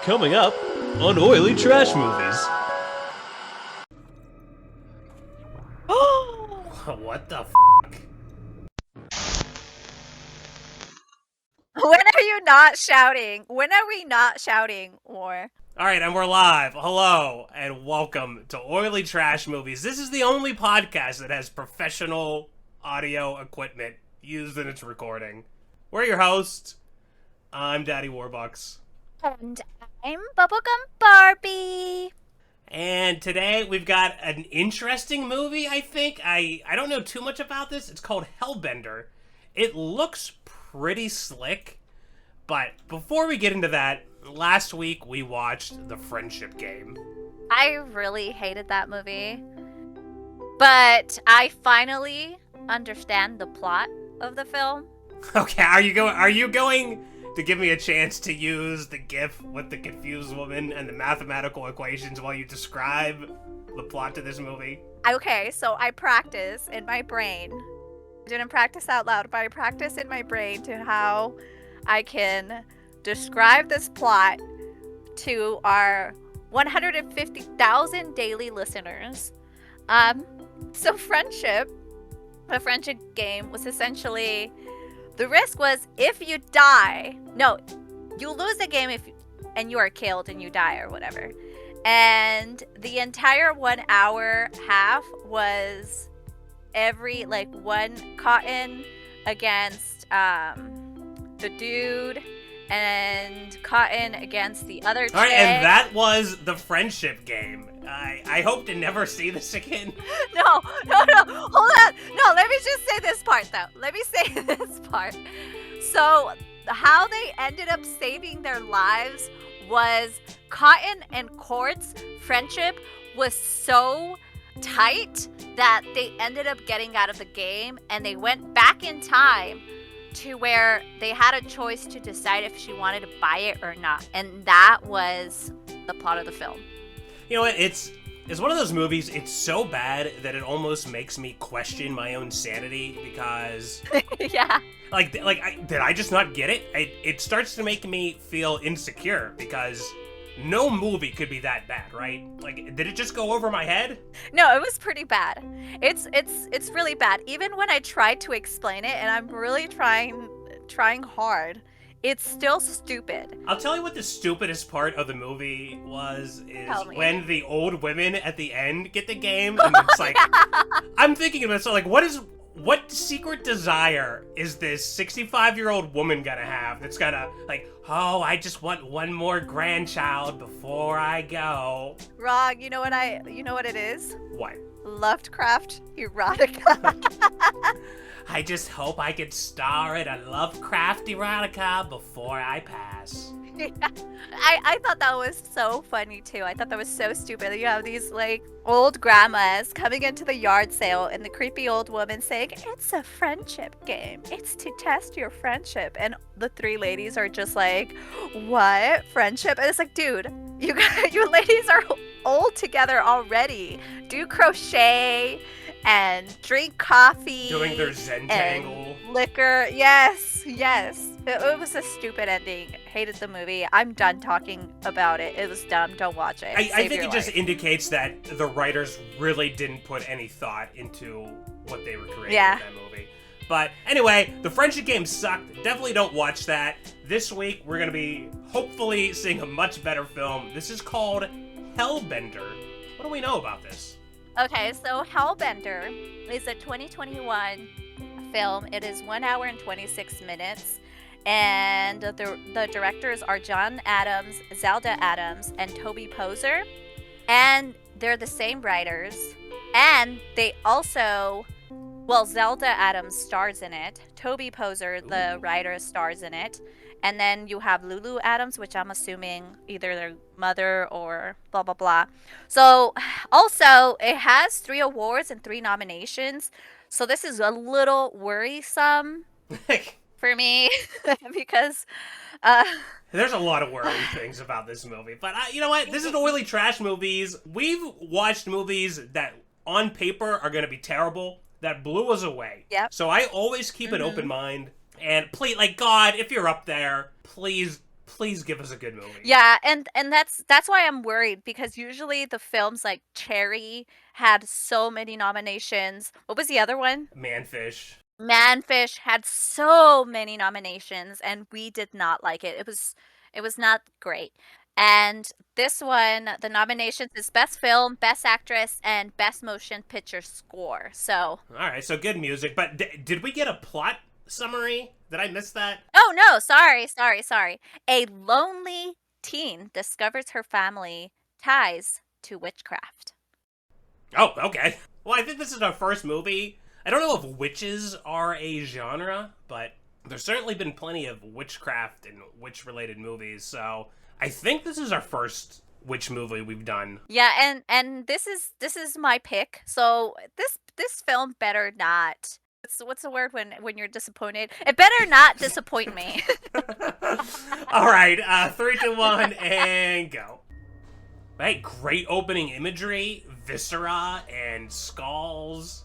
Coming up on Oily Trash Movies. What the f***? When are you not shouting? When are we not shouting more? Alright, and we're live. Hello, and welcome to Oily Trash Movies. This is the only podcast that has professional audio equipment used in its recording. We're your hosts. I'm Daddy WarBux. And I'm Bublegum Barbie. And today we've got an interesting movie, I think. I don't know too much about this. It's called Hellbender. It looks pretty slick. But before we get into that, last week we watched The Friendship Game. I really hated that movie. But I finally understand the plot of the film. Okay, are you going to give me a chance to use the GIF with the confused woman and the mathematical equations while you describe the plot to this movie? Okay, so I practice in my brain. I didn't practice out loud, but I practice in my brain to how I can describe this plot to our 150,000 daily listeners. So the friendship game was essentially, the risk was if you die, no, you lose the game and you are killed and you die or whatever. And the entire 1 hour half was every one cotton against the dude and cotton against the other chick. Alright, and that was the friendship game. I hope to never see this again. No, hold on. No, let me just say this part though. So, how they ended up saving their lives was Cotton and Court's friendship was so tight that they ended up getting out of the game and they went back in time to where they had a choice to decide if she wanted to buy it or not. And that was the plot of the film. You know what, it's one of those movies, it's so bad that it almost makes me question my own sanity because... Yeah. Did I just not get it? It starts to make me feel insecure because no movie could be that bad, right? Like, did it just go over my head? No, it was pretty bad. It's really bad. Even when I tried to explain it, and I'm really trying hard, it's still stupid. I'll tell you what the stupidest part of the movie is when the old women at the end get the game, and it's like, I'm thinking about it, so like, what secret desire is this 65-year-old woman gonna have that's gonna, like, oh, I just want one more grandchild before I go? Wrong. You know what it is? What? Lovecraft erotica. I just hope I could star in a Lovecraft erotica before I pass. Yeah. I thought that was so funny too. I thought that was so stupid. You have these old grandmas coming into the yard sale and the creepy old woman saying, "It's a friendship game. It's to test your friendship." And the three ladies are just like, "What? Friendship?" And it's like, dude, you ladies are old together already. Do crochet and drink coffee. Doing their Zentangle. Liquor. Yes. It was a stupid ending. Hated the movie. I'm done talking about it. It was dumb. Don't watch it. I think it just indicates that the writers really didn't put any thought into what they were creating in that movie. But anyway, the friendship game sucked. Definitely don't watch that. This week, we're going to be hopefully seeing a much better film. This is called Hellbender. What do we know about this? Okay, so Hellbender is a 2021 film. It is 1 hour and 26 minutes. And the directors are John Adams, Zelda Adams, and Toby Poser. And they're the same writers. And they also, Zelda Adams stars in it. Toby Poser, the writer, stars in it. And then you have Lulu Adams, which I'm assuming either their mother or blah, blah, blah. So also, it has 3 awards and 3 nominations. So this is a little worrisome for me because... There's a lot of worrying things about this movie. But you know what? This is Oily Trash Movies. We've watched movies that on paper are going to be terrible that blew us away. Yep. So I always keep an open mind. And please, God, if you're up there, please Please give us a good movie. Yeah, and that's why I'm worried, because usually the films like Cherry had so many nominations. What was the other one? Manfish. Manfish had so many nominations, and we did not like it. It was not great. And this one, the nominations is Best Film, Best Actress, and Best Motion Picture Score. So. All right, so good music. But did we get a plot summary? Did I miss that? Oh no! Sorry. A lonely teen discovers her family ties to witchcraft. Oh, okay. Well, I think this is our first movie. I don't know if witches are a genre, but there's certainly been plenty of witchcraft and witch-related movies, so I think this is our first witch movie we've done. Yeah, and this is my pick. So this film better not. What's the word when you're disappointed? It better not disappoint me. All right, 3, 2, 1, and go. Hey, great opening imagery, viscera and skulls,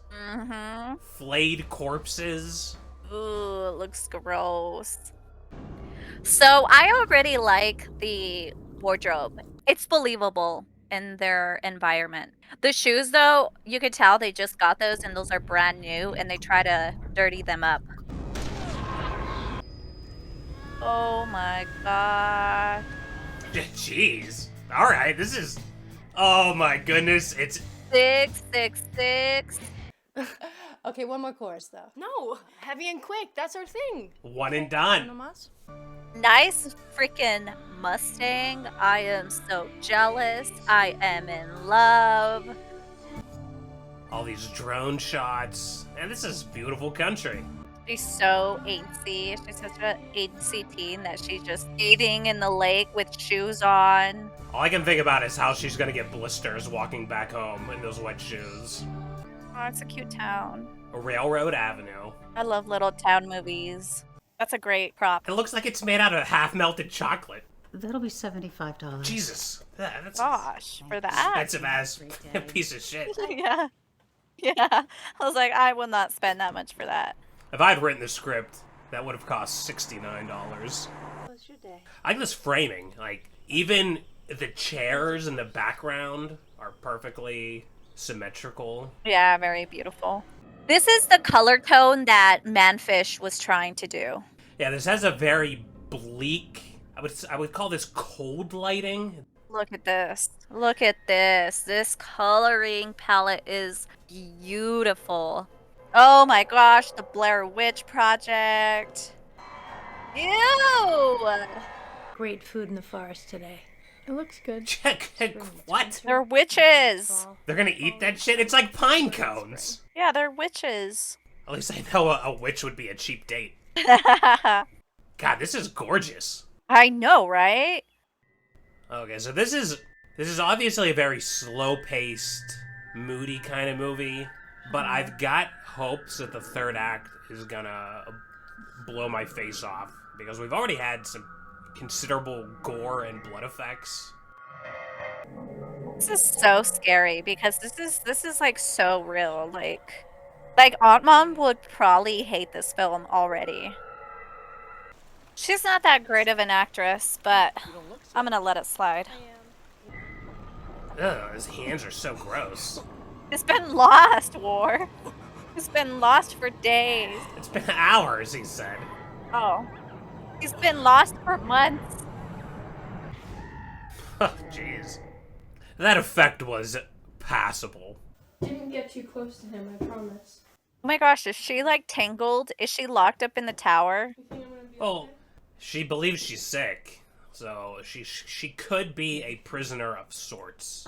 flayed corpses. Ooh, it looks gross. So I already like the wardrobe. It's believable in their environment. The shoes, though, you could tell they just got those and those are brand new, and they try to dirty them up. Oh my god. Jeez. All right, this is... Oh my goodness, it's... 666. Okay, one more chorus though. No, heavy and quick. That's our thing. One and done. No mas? Nice freaking Mustang. I am so jealous. I am in love. All these drone shots. And this is beautiful country. She's so angsty. She's such an angsty teen that she's just skating in the lake with shoes on. All I can think about is how she's gonna get blisters walking back home in those wet shoes. Oh, it's a cute town. Railroad Avenue. I love little town movies. That's a great prop. It looks like it's made out of half-melted chocolate. That'll be $75. Jesus. That's Gosh, for that. expensive ass piece of shit. Yeah. I was like, I will not spend that much for that. If I had written the script, that would have cost $69. What's your day? I like this framing. Like, even the chairs in the background are perfectly symmetrical. Yeah, very beautiful. This is the color tone that Manfish was trying to do. Yeah, this has a very bleak, I would call this cold lighting. Look at this. Look at this. This coloring palette is beautiful. Oh my gosh, the Blair Witch Project. Ew! Great food in the forest today. It looks good. Check. What? They're witches. They're gonna eat that shit? It's like pine cones. Yeah, they're witches. At least I know a witch would be a cheap date. God, this is gorgeous. I know, right? Okay, so this is obviously a very slow-paced, moody kind of movie, but I've got hopes that the third act is gonna blow my face off, because we've already had some considerable gore and blood effects. This is so scary because this is like so real. Like Aunt Mom would probably hate this film already. She's not that great of an actress, but I'm gonna let it slide. Ugh, his hands are so gross. It's been lost, War. It's been lost for days. It's been hours, he said. Oh. He's been lost for months. Oh, jeez. That effect was passable. Didn't get too close to him, I promise. Oh my gosh, is she like tangled? Is she locked up in the tower? You think I'm gonna be Well, okay? she believes she's sick, so she could be a prisoner of sorts.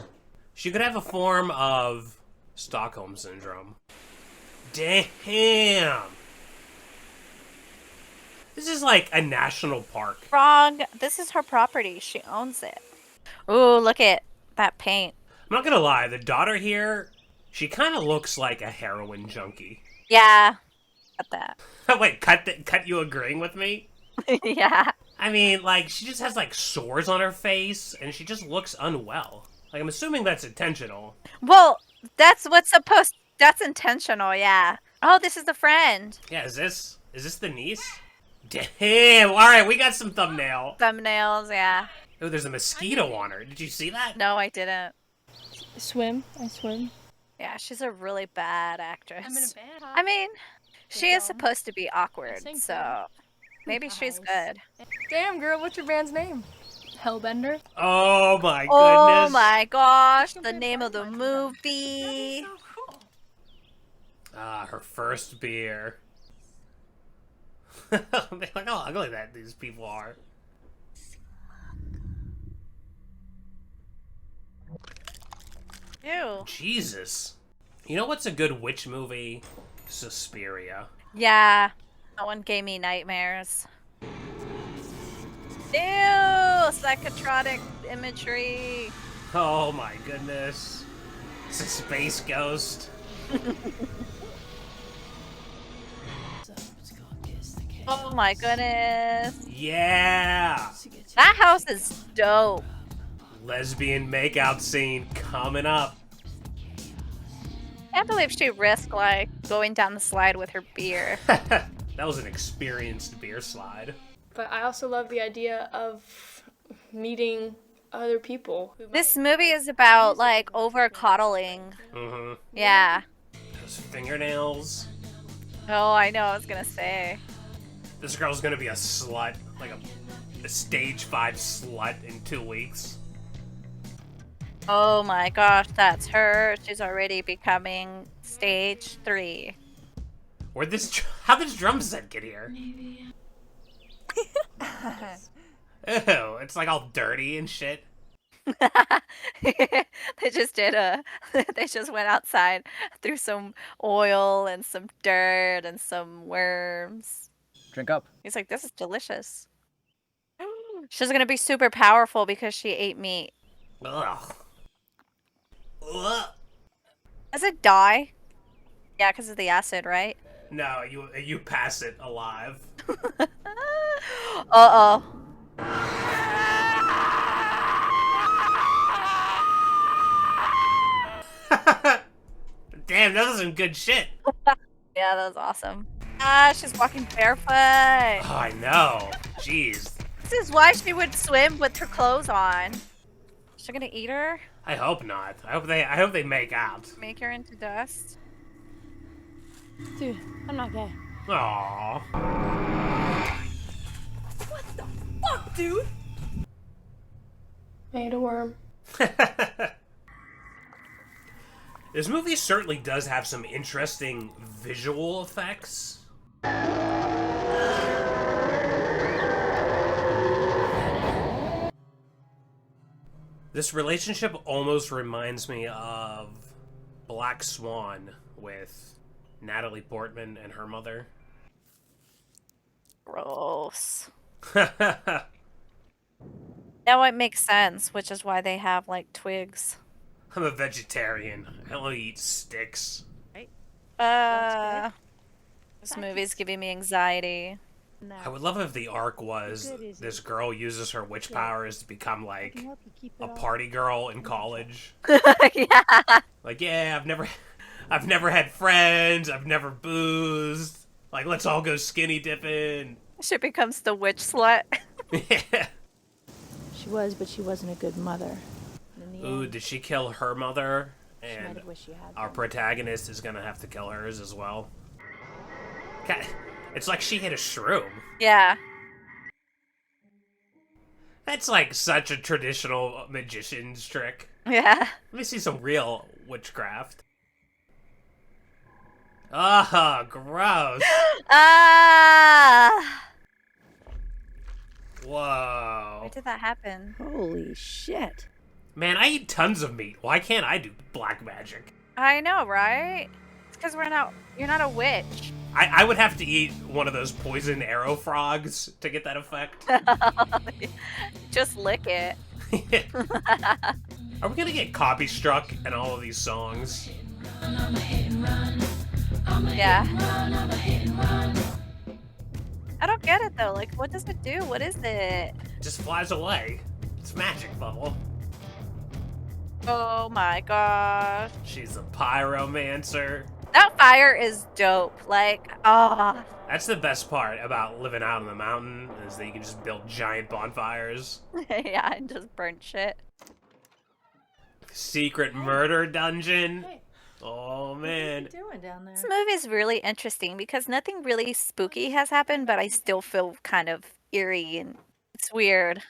She could have a form of Stockholm Syndrome. Damn! This is like a national park. Wrong. This is her property. She owns it. Ooh, look at that paint. I'm not gonna lie, the daughter here, she kind of looks like a heroin junkie. Yeah. Got that. Wait, cut you agreeing with me? Yeah. I mean, like, she just has, like, sores on her face, and she just looks unwell. Like, I'm assuming that's intentional. Well, that's that's intentional, yeah. Oh, this is the friend. Yeah, is this the niece? Damn. All right, we got some thumbnail. Thumbnails, yeah. Oh, there's a mosquito on her. Did you see that? No, I didn't. Swim. I swim. Yeah, she's a really bad actress. I'm in a band. I mean, she is film. supposed to be awkward, sing so maybe she's Nice. good. Damn, girl, what's your band's name? Hellbender. Oh my goodness. Oh my gosh, the name of the movie. Ah, her first beer. Look how ugly that these people are. Ew. Jesus. You know what's a good witch movie? Suspiria. Yeah, that one gave me nightmares. Ew, psychotronic imagery. Oh my goodness. It's a space ghost. Oh my goodness. Yeah! That house is dope. Lesbian makeout scene coming up. I can't believe she risked, like, going down the slide with her beer. That was an experienced beer slide. But I also love the idea of meeting other people. This movie is about, like, over-coddling. Mm-hmm. Yeah. Those fingernails. Oh, I know, I was gonna say. This girl's gonna be a slut. Like a stage 5 slut in 2 weeks. Oh my gosh, that's her. She's already becoming stage 3. How did this drum set get here? Ew, it's like all dirty and shit. They just did they just went outside, threw some oil and some dirt and some worms. Drink up. He's like, this is delicious. She's gonna be super powerful because she ate meat. Ugh. Ugh. Does it die? Yeah, because of the acid, right? No, you pass it alive. Uh-oh. Damn, that was some good shit. Yeah, that was awesome. Ah, she's walking barefoot. Oh, I know. Jeez. This is why she would swim with her clothes on. Is she gonna eat her? I hope not. I hope they make out. Make her into dust? Dude, I'm not gay. Aww. Fuck, dude. Made a worm. This movie certainly does have some interesting visual effects. This relationship almost reminds me of Black Swan with Natalie Portman and her mother. Gross. Now it makes sense, which is why they have, like, twigs. I'm a vegetarian. I only eat sticks. This movie's giving me anxiety. I would love if the arc was this girl uses her witch powers to become like a party girl in college. Yeah. Like, yeah, I've never had friends, I've never boozed. Like, let's all go skinny dipping. She becomes the witch slut. Yeah. She was, but she wasn't a good mother. And in the Ooh, end, did she kill her mother? she might And have wished she had our them. protagonist is gonna have to kill hers as well. God, it's like she hit a shroom. Yeah. That's like such a traditional magician's trick. Yeah. Let me see some real witchcraft. Ah, gross. Ah! Whoa. Why did that happen? Holy shit. Man, I eat tons of meat. Why can't I do black magic? I know, right? It's because you're not a witch. I would have to eat one of those poison arrow frogs to get that effect. Just lick it. Are we gonna get copy struck in all of these songs? Yeah. I don't get it though. Like, what does it do? What is it? It just flies away. It's magic, Bubble. Oh my gosh. She's a pyromancer. That fire is dope. Like, oh, That's the best part about living out on the mountain, is that you can just build giant bonfires. Yeah, and just burn shit. Secret murder dungeon. Hey. Oh man. What are you doing down there? This movie is really interesting because nothing really spooky has happened, but I still feel kind of eerie and it's weird.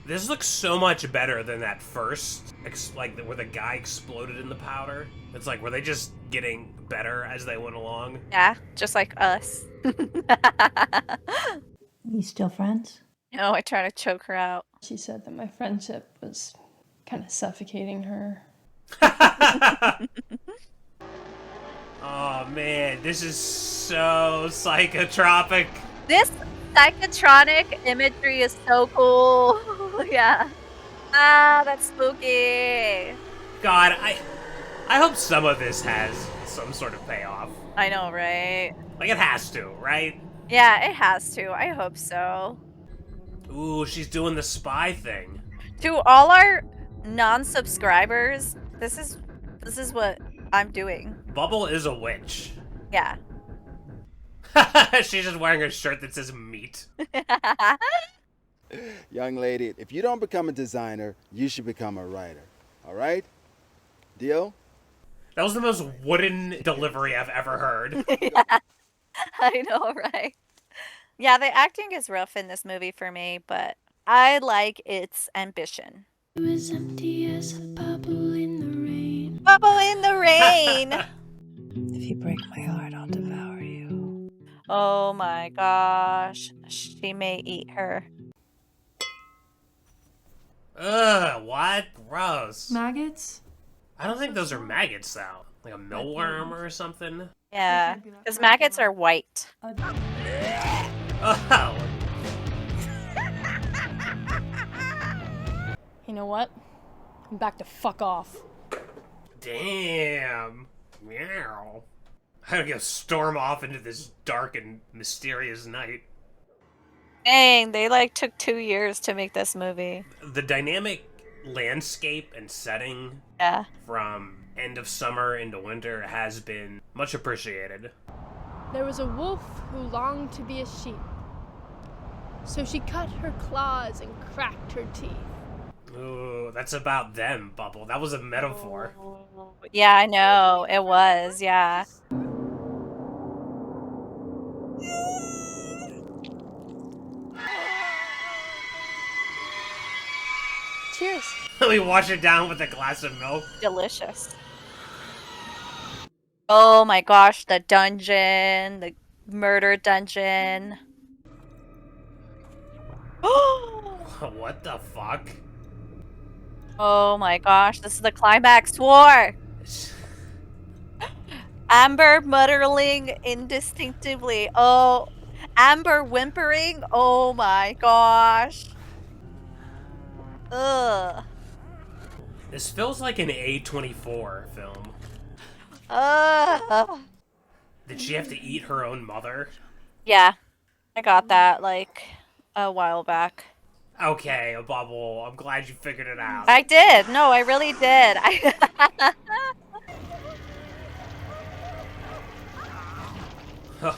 This looks so much better than that first, like where the guy exploded in the powder. It's like, were they just getting better as they went along? Yeah, just like us. You still friends? No, I try to choke her out. She said that my friendship was kind of suffocating her. Oh man, this is so psychotropic. This psychotronic imagery is so cool. Yeah. Ah, that's spooky. God, I hope some of this has some sort of payoff. I know, right? Like, it has to, right? Yeah, it has to. I hope so. Ooh, she's doing the spy thing. To all our non-subscribers, this is what I'm doing. Bubble is a witch. Yeah. She's just wearing a shirt that says meat. Young lady, if you don't become a designer, you should become a writer. All right? Deal? That was the most wooden delivery I've ever heard. Yeah. I know, right? Yeah, the acting is rough in this movie for me, but I like its ambition. It was empty as a bubble in the rain. Bubble in the rain! If you break my heart, I'll devour you. Oh my gosh. She may eat her. Ugh, what? Gross. Maggots? I don't think those are maggots, though. Like a millworm or something. Yeah, because maggots are white. Oh. You know what? I'm back to fuck off. Damn. Meow. I gotta go storm off into this dark and mysterious night. Dang, they like took 2 years to make this movie. The dynamic landscape and setting Yeah. from end of summer into winter has been much appreciated. There was a wolf who longed to be a sheep. So she cut her claws and cracked her teeth. Ooh, that's about them, Bubble. That was a metaphor. Yeah, I know. It was, yeah. Cheers. We wash it down with a glass of milk. Delicious. Oh my gosh, the dungeon, the murder dungeon. What the fuck? Oh my gosh, this is the climax war. Amber muttering indistinctively. Oh, Amber whimpering. Oh my gosh. Ugh. This feels like an A24 film. Ugh. Did she have to eat her own mother? Yeah, I got that like a while back. Okay, a Bubble. I'm glad you figured it out. I did. No, I really did. Ew.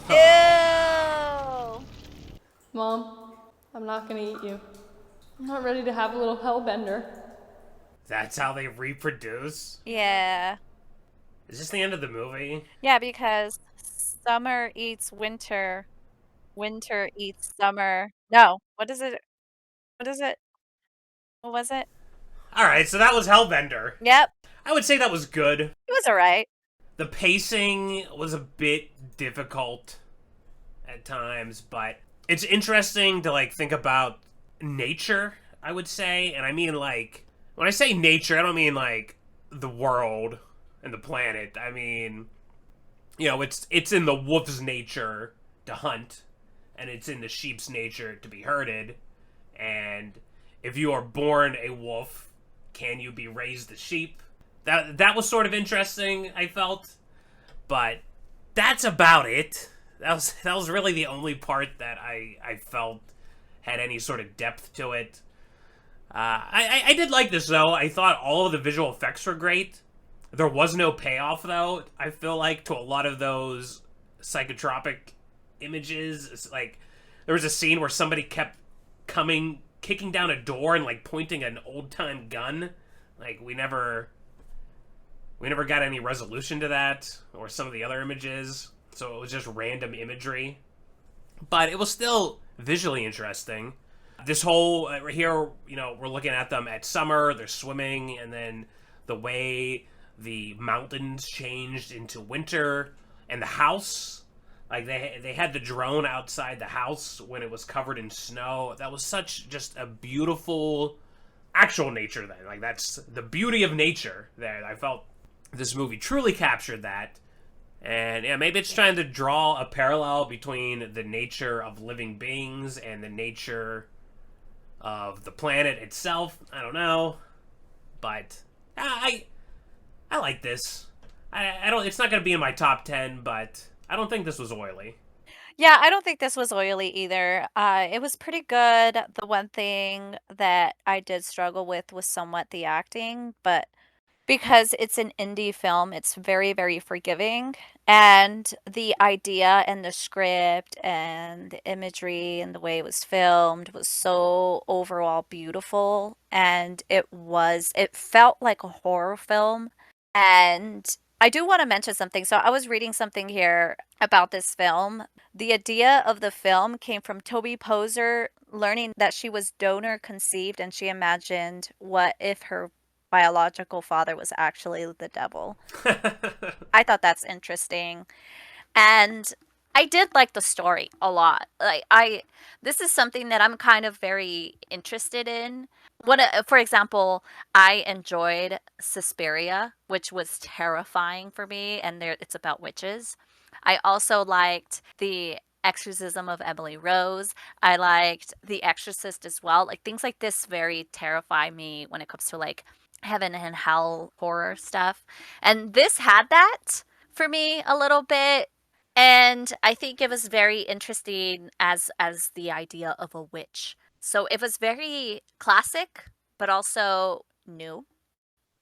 Mom, I'm not gonna eat you. I'm not ready to have a little hellbender. That's how they reproduce? Yeah. Is this the end of the movie? Yeah, because summer eats winter. Winter eats summer. No, what is it? What is it? What was it? Alright, so that was Hellbender. Yep. I would say that was good. It was alright. The pacing was a bit difficult at times, but it's interesting to, like, think about nature, I would say. And I mean, like, when I say nature, I don't mean, like, the world and the planet. I mean, you know, it's in the wolf's nature to hunt, and it's in the sheep's nature to be herded. And if you are born a wolf, can you be raised a sheep? That was sort of interesting, I felt. But that's about it. That was really the only part that I felt had any sort of depth to it. I did like this, though. I thought all of the visual effects were great. There was no payoff, though, I feel like, to a lot of those psychotropic images. It's like there was a scene where somebody kept kicking down a door and like pointing an old-time gun. Like we never got any resolution to that or some of the other images. So it was just random imagery. But it was still visually interesting. This whole here, we're looking at them at summer, they're swimming, and then the way the mountains changed into winter, and the house, like they had the drone outside the house when it was covered in snow. That was such just a beautiful actual nature then. Like that's the beauty of nature there. I felt this movie truly captured that. And yeah, maybe it's trying to draw a parallel between the nature of living beings and the nature of the planet itself. I don't know, but I like this. I don't. It's not going to be in my top 10, but I don't think this was oily. Yeah, I don't think this was oily either. It was pretty good. The one thing that I did struggle with was somewhat the acting, but because it's an indie film, it's very, very forgiving. And the idea and the script and the imagery and the way it was filmed was so overall beautiful. And it felt like a horror film. And I do want to mention something. So I was reading something here about this film. The idea of the film came from Toby Poser learning that she was donor conceived, and she imagined what if her biological father was actually the devil. I thought that's interesting. And I did like the story a lot. This is something that I'm kind of very interested in. For example, I enjoyed Suspiria, which was terrifying for me, and it's about witches. I also liked The Exorcism of Emily Rose. I liked The Exorcist as well. Like things like this very terrify me when it comes to like heaven and hell horror stuff. And this had that for me a little bit. And I think it was very interesting as the idea of a witch. So it was very classic, but also new.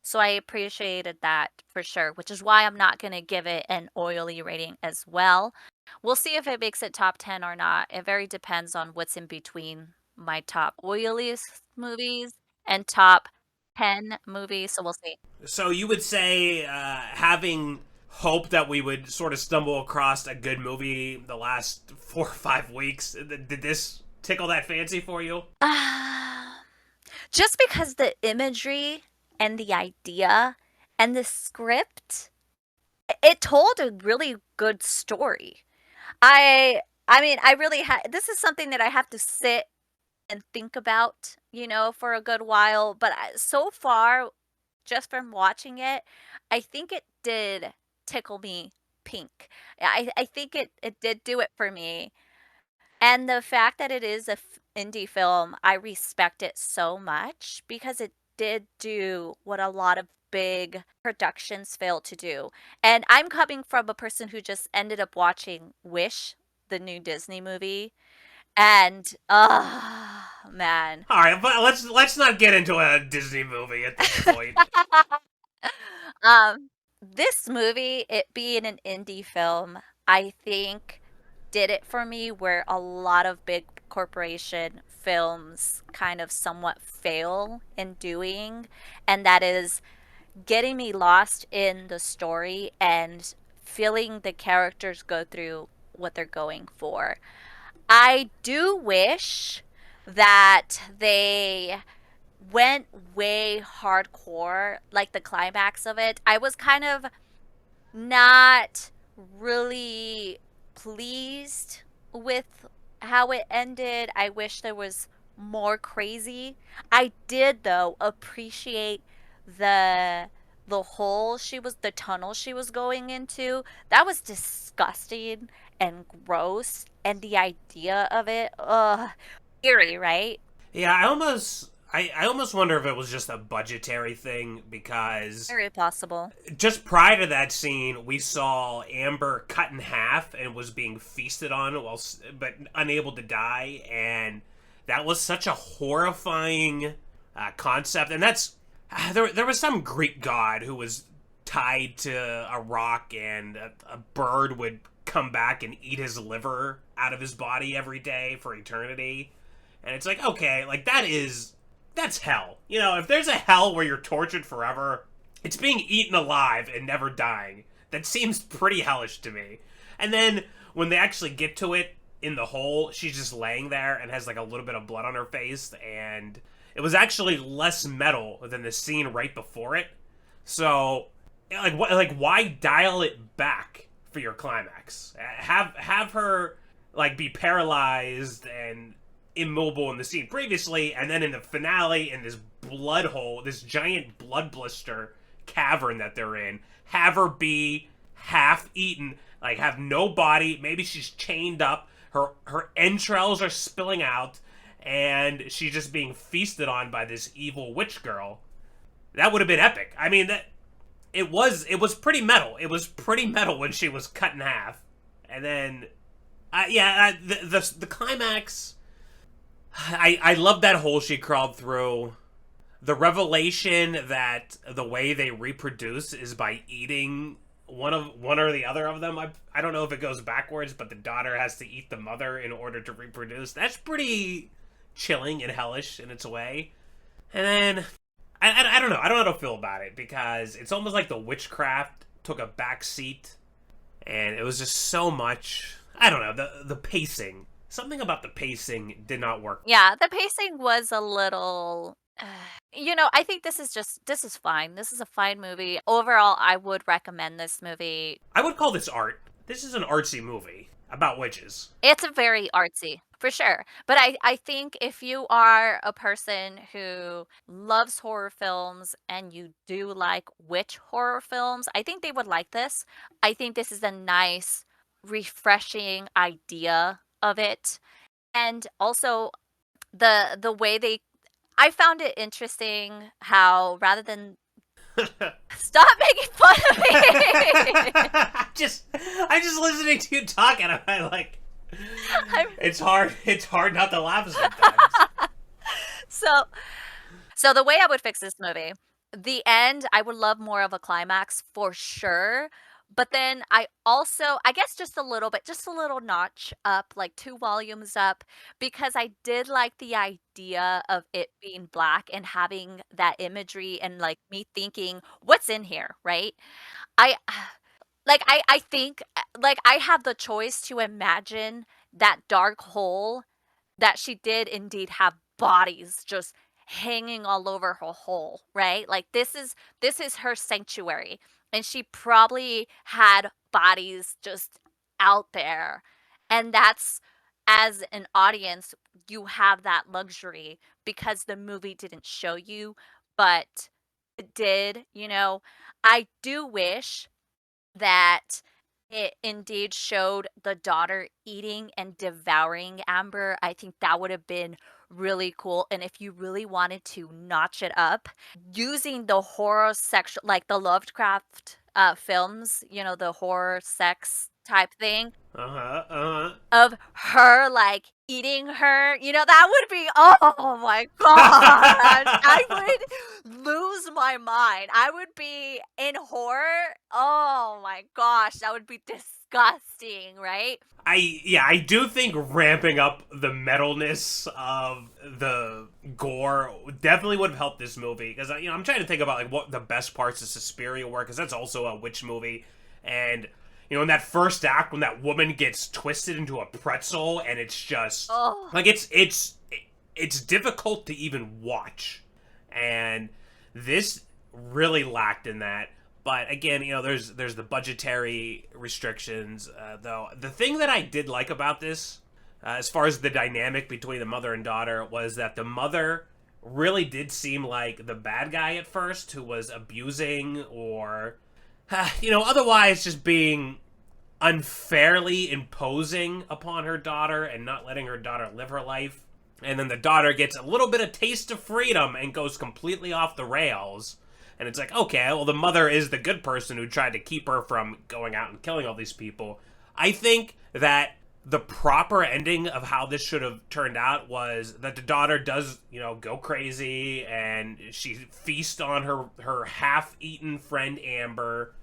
So I appreciated that for sure, which is why I'm not going to give it an oily rating as well. We'll see if it makes it top 10 or not. It very depends on what's in between my top oiliest movies and top 10 movies, so we'll see. So you would say, having hope that we would sort of stumble across a good movie the last 4 or 5 weeks, did this tickle that fancy for you? Just because the imagery and the idea and the script, it told a really good story. I mean, I really this is something that I have to sit and think about, for a good while. But so far, just from watching it, I think it did tickle me pink. I think it did do it for me. And the fact that it is a indie film, I respect it so much because it did do what a lot of big productions fail to do. And I'm coming from a person who just ended up watching Wish, the new Disney movie. And man. All right, but let's not get into a Disney movie at this point. This movie, it being an indie film, I think did it for me where a lot of big corporation films kind of somewhat fail in doing, and that is getting me lost in the story and feeling the characters go through what they're going for. I do wish that they went way hardcore, like the climax of it. I was kind of not really pleased with how it ended. I wish there was more crazy. I did though appreciate the the tunnel she was going into. That was disgusting and gross, and the idea of it, eerie, right? Yeah, I almost wonder if it was just a budgetary thing, because Very possible. just prior to that scene, we saw Amber cut in half and was being feasted on, but unable to die, and that was such a horrifying concept. And that's there was some Greek god who was tied to a rock, and a bird would come back and eat his liver out of his body every day for eternity. And it's like, okay, like that's hell. You know, if there's a hell where you're tortured forever, it's being eaten alive and never dying. That seems pretty hellish to me. And then when they actually get to it in the hole, she's just laying there and has like a little bit of blood on her face, and it was actually less metal than the scene right before it. So, like why dial it back for your climax? Have her like be paralyzed and immobile in the scene previously, and then in the finale, in this blood hole, this giant blood blister cavern that they're in, have her be half eaten, like have no body. Maybe she's chained up, her entrails are spilling out, and she's just being feasted on by this evil witch girl. That would have been epic. I mean, it was pretty metal. It was pretty metal when she was cut in half. And then the climax, I love that hole she crawled through. The revelation that the way they reproduce is by eating one or the other of them. I don't know if it goes backwards, but the daughter has to eat the mother in order to reproduce. That's pretty chilling and hellish in its way. And then I don't know. I don't know how to feel about it, because it's almost like the witchcraft took a back seat, and it was just so much. I don't know, the pacing. Something about the pacing did not work. Yeah, the pacing was a little. I think this is fine. This is a fine movie. Overall, I would recommend this movie. I would call this art. This is an artsy movie about witches. It's a very artsy, for sure. But I think if you are a person who loves horror films and you do like witch horror films, I think they would like this. I think this is a nice, refreshing idea of it. And also the way I found it interesting how rather than stop making fun of me. I'm just listening to you talk, and I'm like, it's hard not to laugh sometimes. So the way I would fix this movie, the end, I would love more of a climax for sure. But then I guess just a little notch up, like 2 volumes up, because I did like the idea of it being black and having that imagery and like me thinking, what's in here, right? I think like I have the choice to imagine that dark hole that she did indeed have bodies just hanging all over her hole, right? Like this is her sanctuary. And she probably had bodies just out there. And that's, as an audience, you have that luxury because the movie didn't show you, but it did, I do wish that it indeed showed the daughter eating and devouring Amber. I think that would have been really cool. And if you really wanted to notch it up, using the horror section, like the Lovecraft films, the horror sex type thing, of her like eating her, that would be, oh my god, I would lose my mind. I would be in horror. Oh my gosh, that would be disgusting, right? I do think ramping up the metalness of the gore definitely would have helped this movie, because I'm trying to think about like what the best parts of Suspiria were, because that's also a witch movie. And in that first act, when that woman gets twisted into a pretzel, and it's just like it's difficult to even watch, and this really lacked in that. But again, there's the budgetary restrictions, though. The thing that I did like about this, as far as the dynamic between the mother and daughter, was that the mother really did seem like the bad guy at first, who was abusing or, otherwise just being unfairly imposing upon her daughter and not letting her daughter live her life. And then the daughter gets a little bit of taste of freedom and goes completely off the rails. And it's like, okay, well, the mother is the good person who tried to keep her from going out and killing all these people. I think that the proper ending of how this should have turned out was that the daughter does, go crazy, and she feasts on her half-eaten friend Amber,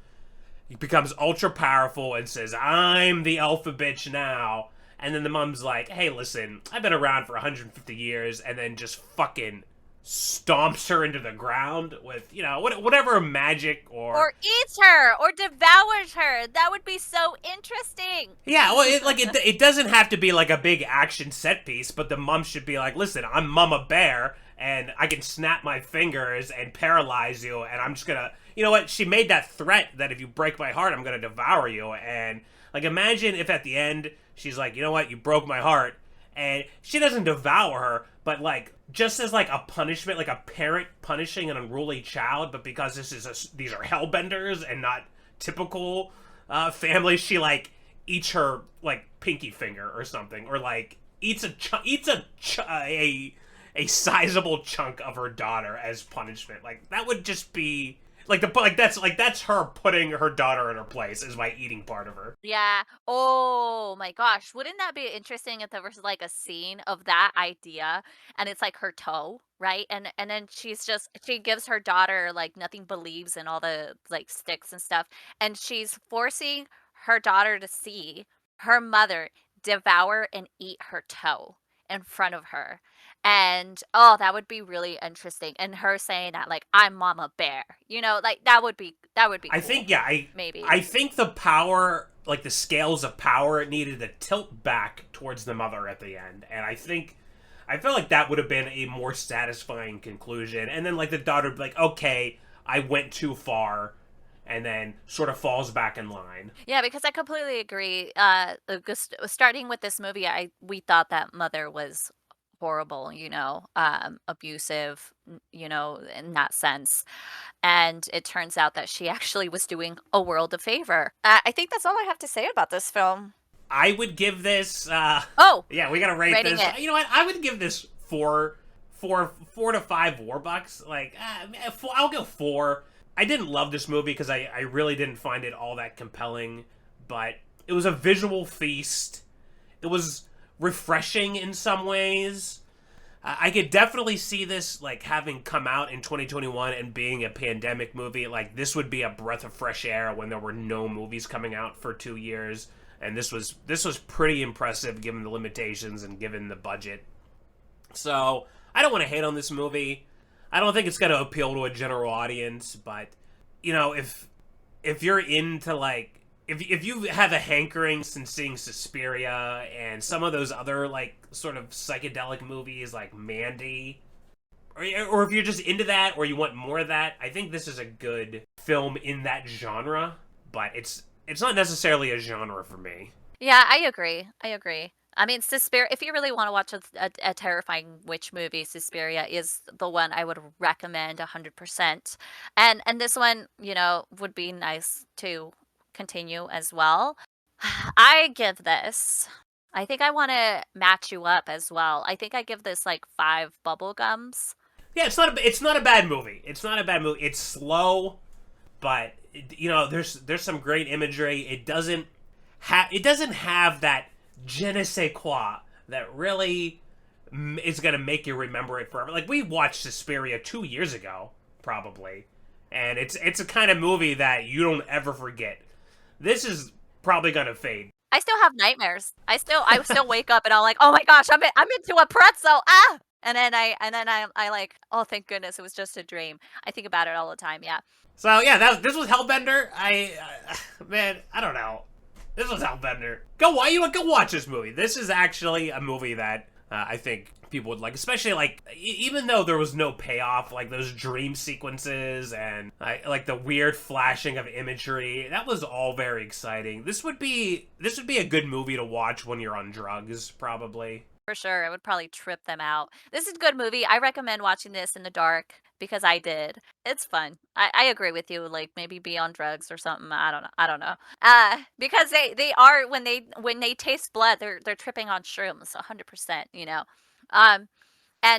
becomes ultra powerful and says, I'm the alpha bitch now. And then the mom's like, hey, listen, I've been around for 150 years, and then just fucking stomps her into the ground with, you know, whatever magic or eats her or devours her. That would be so interesting. Yeah, well, it doesn't have to be like a big action set piece, but the mom should be like, listen, I'm Mama Bear, and I can snap my fingers and paralyze you, and I'm just gonna, you know what? She made that threat that if you break my heart, I'm gonna devour you. And like, imagine if at the end she's like, you know what? You broke my heart, and she doesn't devour her, but like, just as like a punishment, like a parent punishing an unruly child, but because these are hellbenders and not typical families, she like eats her like pinky finger or something, or like eats a sizable chunk of her daughter as punishment. Like, that would just be that's her putting her daughter in her place, is by eating part of her. Yeah. Oh my gosh. Wouldn't that be interesting if there was like a scene of that idea and it's like her toe, right? And then she gives her daughter like nothing but leaves and all the like sticks and stuff, and she's forcing her daughter to see her mother devour and eat her toe in front of her. And oh, that would be really interesting. And her saying that like, I'm Mama Bear, you know, like that would be cool. I think, yeah, maybe. I think the power, like the scales of power, needed to tilt back towards the mother at the end. And I feel like that would have been a more satisfying conclusion. And then like the daughter would be like, okay, I went too far, and then sort of falls back in line. Yeah, because I completely agree. Starting with this movie, we thought that mother was horrible, you know, abusive, you know, in that sense. And it turns out that she actually was doing a world of favor. I think that's all I have to say about this film. I would give this, yeah, we gotta rate this. You know what? I would give this 4 to 5 WarBux. Like, I'll go 4. I didn't love this movie because I really didn't find it all that compelling, but it was a visual feast. It was refreshing in some ways. I could definitely see this like having come out in 2021 and being a pandemic movie. Like, this would be a breath of fresh air when there were no movies coming out for 2 years, and this was pretty impressive given the limitations and given the budget. So I don't want to hate on this movie. I don't think it's going to appeal to a general audience, but you know, if you're into like, if you have a hankering since seeing Suspiria and some of those other like sort of psychedelic movies like Mandy, or if you're just into that or you want more of that, I think this is a good film in that genre, but it's not necessarily a genre for me. Yeah, I agree. I mean, Suspiria, if you really want to watch a terrifying witch movie, Suspiria is the one I would recommend 100%. And this one, you know, would be nice to continue as well. I think I want to match you up as well. I think I give this like 5 Bublegums. Yeah, it's not a bad movie. It's not a bad movie. It's slow, but you know, there's some great imagery. It doesn't have that je ne sais quoi that really is going to make you remember it forever. Like, we watched Suspiria 2 years ago, probably, and it's a kind of movie that you don't ever forget. This is probably going to fade. I still have nightmares. I still wake up and I'm like, oh my gosh, I'm into a pretzel. Ah! And then I like, oh, thank goodness it was just a dream. I think about it all the time. Yeah. So yeah, this was Hellbender. Man, I don't know. This was Hellbender. Go watch this movie. This is actually a movie that I think people would like, especially like, even though there was no payoff, like those dream sequences and like the weird flashing of imagery. That was all very exciting. This would be a good movie to watch when you're on drugs, probably. For sure, it would probably trip them out. This is a good movie. I recommend watching this in the dark because I did. It's fun. I agree with you. Like, maybe be on drugs or something. I don't know. Because they are, when they taste blood, they're tripping on shrooms 100%. You know. And I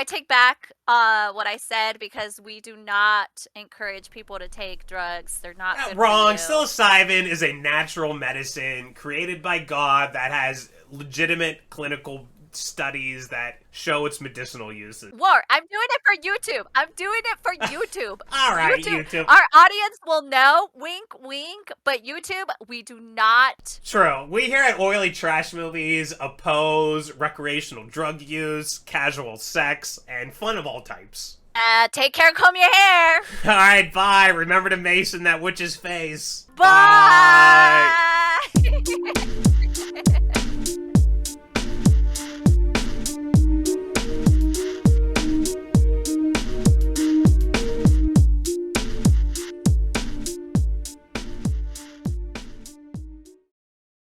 take back what I said, because we do not encourage people to take drugs. They're not good wrong. for you. Psilocybin is a natural medicine created by God that has legitimate clinical studies that show its medicinal uses. War, I'm doing it for YouTube. I'm doing it for YouTube. All right, YouTube. Our audience will know, wink, wink, but YouTube, we do not. True. We here at Oily Trash Movies oppose recreational drug use, casual sex, and fun of all types. Take care, comb your hair. All right, bye. Remember to mason that witch's face. Bye.